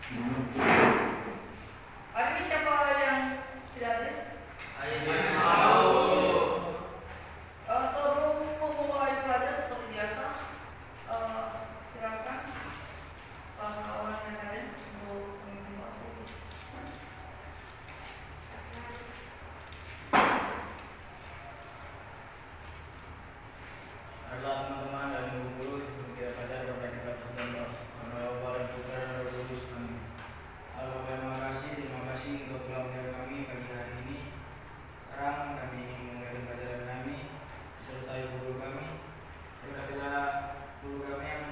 Hari ini siapa yang tidak hadir? Sebelum memulai pelajaran seperti biasa, silakan salah seorang yang hadir untuk memimpin waktu. Adalah teman-teman dan guru-guru seperti apa saja kepada kita semua. Bapa dan Putra dan Roh Kudus. Amin. Allah terima kasih untuk pelajaran kami pagi hari ini. Sekarang kami memulai pelajaran kami disertai guru kami. Kira-kira guru kami yang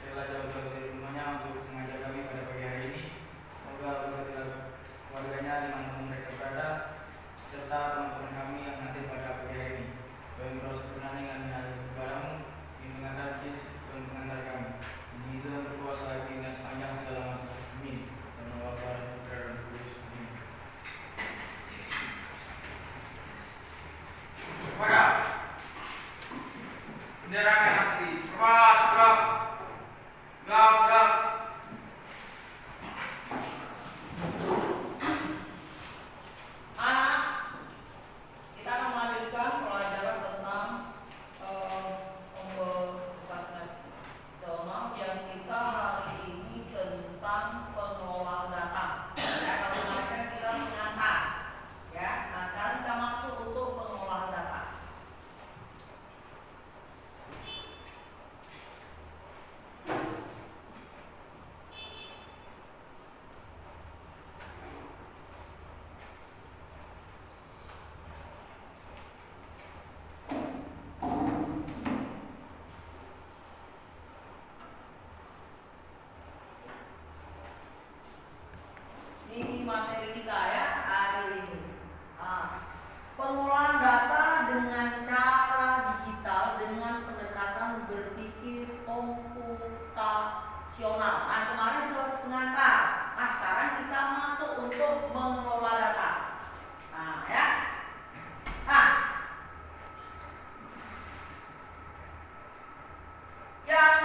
rela jauh-jauh dari rumahnya untuk mengajar kami pada pagi hari ini. Semoga kira-kira keluarganya dimanapun mereka berada serta teman-teman kami yang hadir pada pagi hari ini. Kami berdoa sebenarnya kami harus kepadamu mengingatkan Yesus dan pengantar kami. Ini Tuhan berkuasa hingga sepanjang segala masa. Amin. Dan Allah Bapa dan Putra dan Roh Kudus. Amin. Kepada bendera merah putih, gerak, gerak. Kita akan melanjutkan pelajaran tentang pembebasan nasional yang kita hari ini tentang pengelolaan data. Ya, kalau kemarin kita mengantar, ya. Nah, sekarang kita masuk untuk pengelolaan data. Ini materi kita ya hari ini. Pengolahan data dengan cara digital dengan pendekatan berpikir komputasional. Nah, kemarin kita masuk pengantar. Nah, sekarang kita masuk untuk mengelola data. Nah, ya. Nah, yang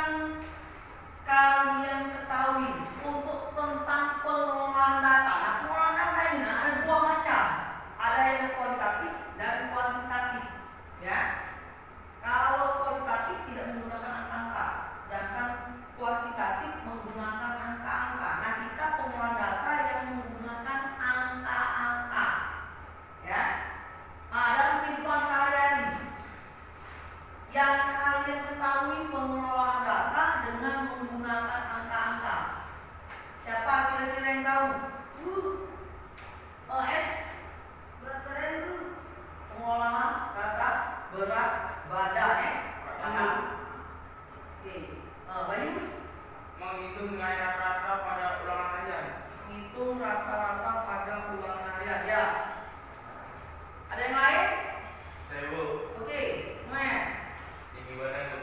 kalian ketahui untuk tentang pengelolaan data. Nah, pengelolaan data ini ada dua macam. Ada yang kualitatif dan kuantitatif. Ya. Kalau kualitatif tidak menggunakan angka-angka, sedangkan kuantitatif menggunakan angka-angka. Nah, kita pengelolaan data yang menggunakan angka-angka. Ya. Nah, dalam kehidupan sehari-hari yang kalian ketahui pengelolaan data dengan menggunakan angka-angka. Siapa kira-kira yang tahu? Pengolahan data berat badan ya. Oke. Bayu? Menghitung nilai rata-rata pada ulangan harian. Hitung rata-rata pada ulangan harian ya. Ada yang lain? Saya Bu, Oke. Matt. tinggi badan Bu.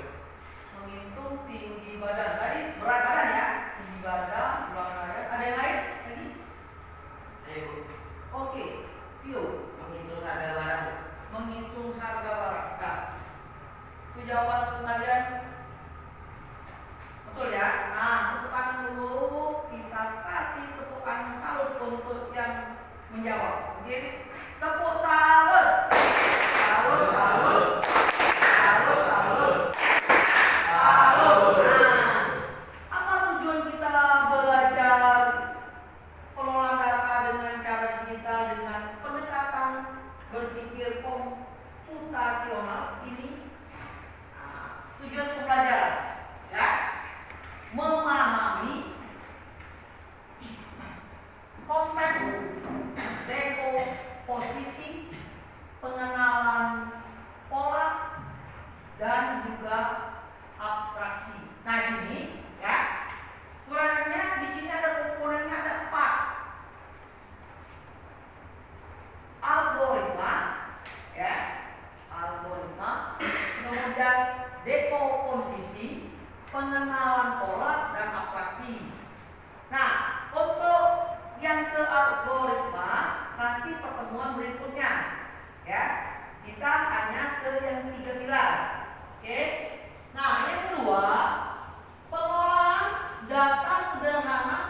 Menghitung tinggi badan. Tadi berat badan ya. Tinggi badan, ulangan harian. Ada yang lain? Lagi? Bu, Oke. Vio. menghitung harga barang. Menghitung harga barang. Nah, itu jawaban kalian betul ya. Nah, tepuk tangan dulu. Kita kasih tepuk tangan salut untuk yang menjawab. Oke. Tepuk salut. Salut. Nah, apa tujuan kita belajar pengelolaan data dengan cara digital dengan pendekatan berpikir komputasional ini? Tujuan pembelajaran ya, memahami konsep dekomposisi, pengenalan pola dan juga abstraksi. Nah, sini ya, sebenarnya di sini ada komponennya, ada 4. Algoritma ya, kemudian dekomposisi, pengenalan pola dan abstraksi. Nah, untuk yang ke algoritma nanti pertemuan berikutnya ya, kita hanya ke yang 3 pilar. Oke. Nah, yang kedua, pengolahan data sederhana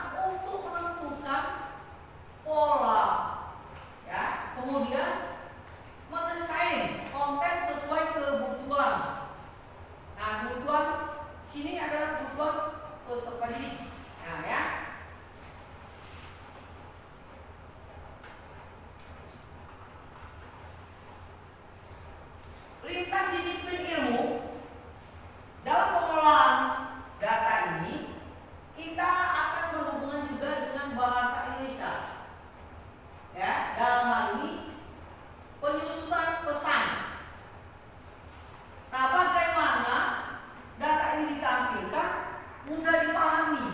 mudah dipahami,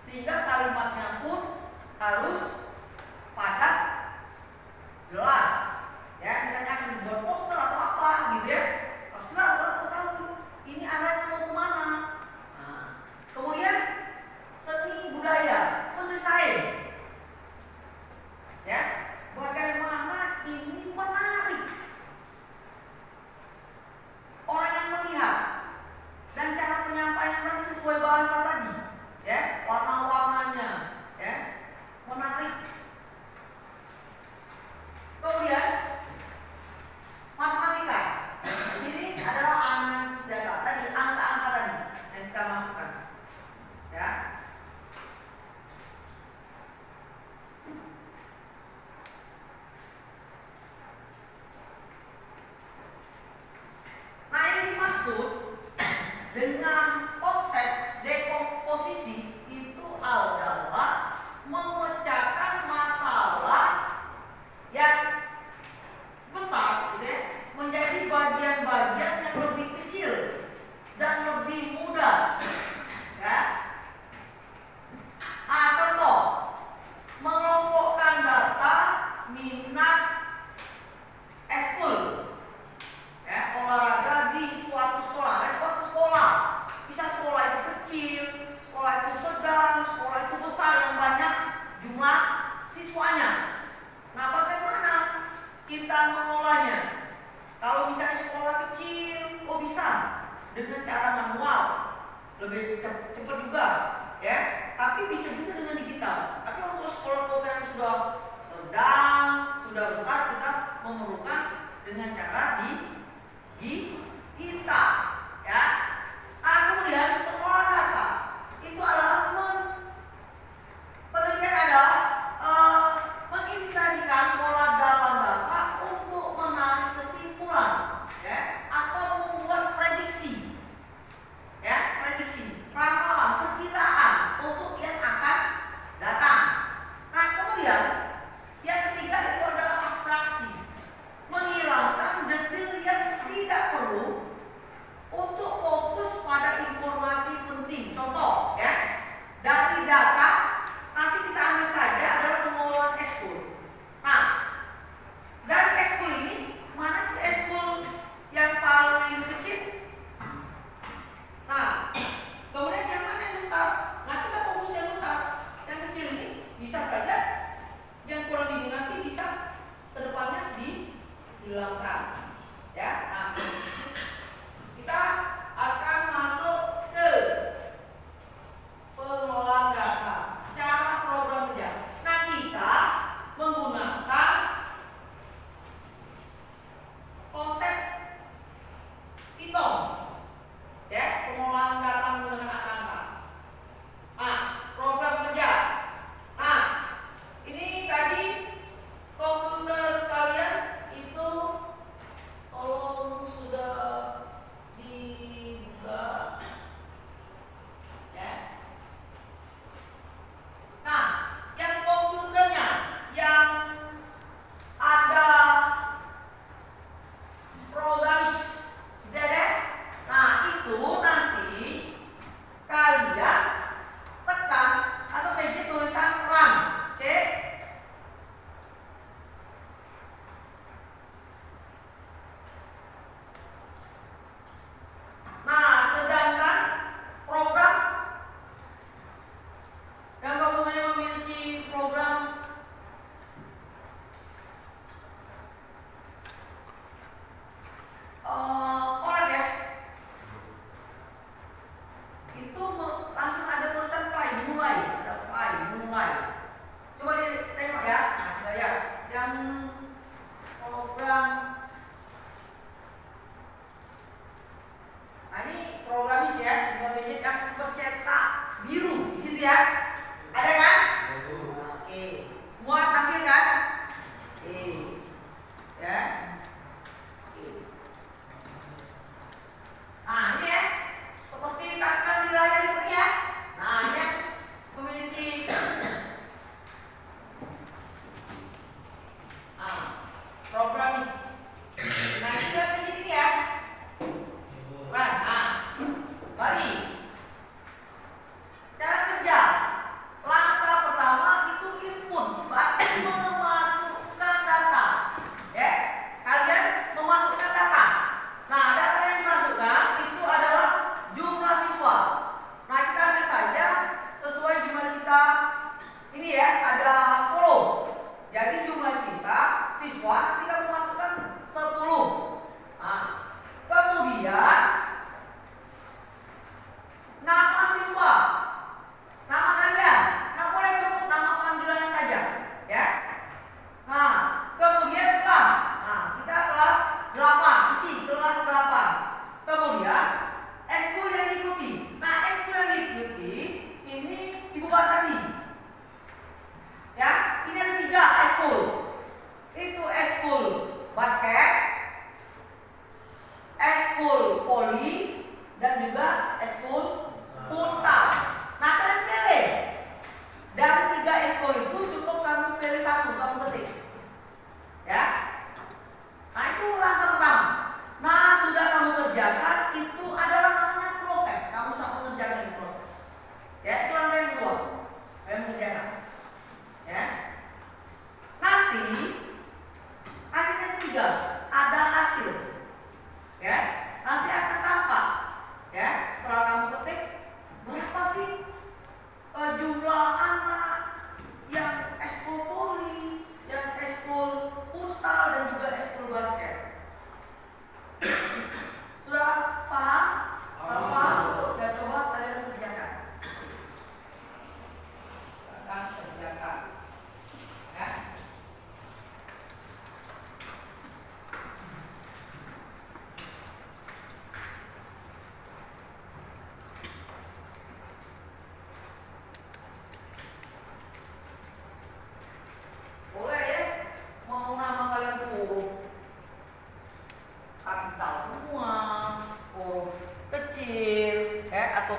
sehingga kalimatnya pun harus padat, jelas. Ya, misalnya akan dibuat poster atau apa gitu ya, harus jelas, orang tahu ini arahnya mau kemana. Nah, kemudian seni budaya, mendesain, ya, bagaimana ini menarik orang yang melihat, dan cara penyampaian tadi sesuai bahasa tadi, ya, warna-warnanya, ya, menarik. Kemudian matematika, di sini adalah analisis data tadi, angka-angka tadi yang kita masukkan, ya. Nah, yang dimaksud dengan konsep dekomposisi itu adalah memecahkan masalah yang besar gitu ya, menjadi bagian-bagian yang lebih kecil dan lebih mudah, ya. Contoh, mengelompokkan data minat ekskul, ya, olahraga di suatu sekolah. Ada suatu sekolah, bisa sekolah itu kecil, sekolah itu sedang, sekolah itu besar yang banyak jumlah siswanya. Nah, bagaimana kita mengolahnya? Kalau misalnya sekolah kecil, oh bisa dengan cara manual, lebih cepat juga, ya. Tapi bisa juga dengan digital. Tapi untuk sekolah-sekolah yang sudah sedang, sudah besar, kita memerlukan dengan cara digital, ya. Kemudian pengolahan data itu adalah penelitian adalah mengintegrasikan pola dalam data untuk menarik kesimpulan, ya, atau membuat prediksi, ya, prediksi. Ramalan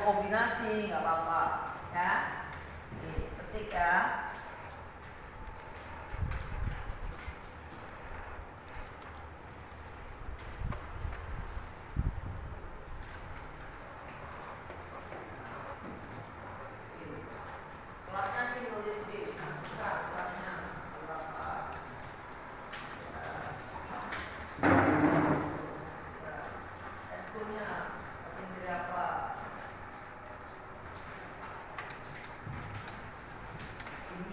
kombinasi nggak apa-apa ya. Nih, ketik ya. Kelasnya sih nulis di susah kelasnya berapa. Eskulnya dari apa? Ini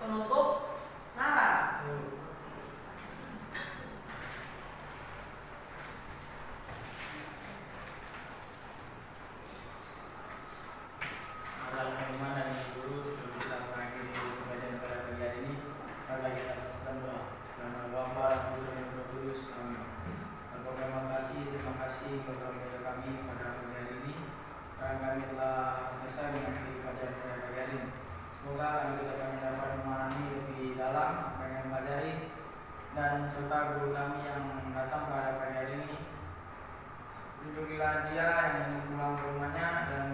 penutup nara. Bagaimana dan guru sebelum kita mengakhiri pembelajaran pada pagi hari ini, mari kita bersama doa. Nama Bapa dan Putra dan Roh Kudus. Amin. Bapak, terima kasih kepada keluarga kami pada pagi hari ini, karena kami telah selesai mengakhiri pembelajaran pada pagi hari ini. Semoga kami dapat memahami lebih dalam apa yang kami pelajari, dan serta guru kami yang datang pada pagi hari ini, lindungilah dia yang ingin pulang ke rumahnya dan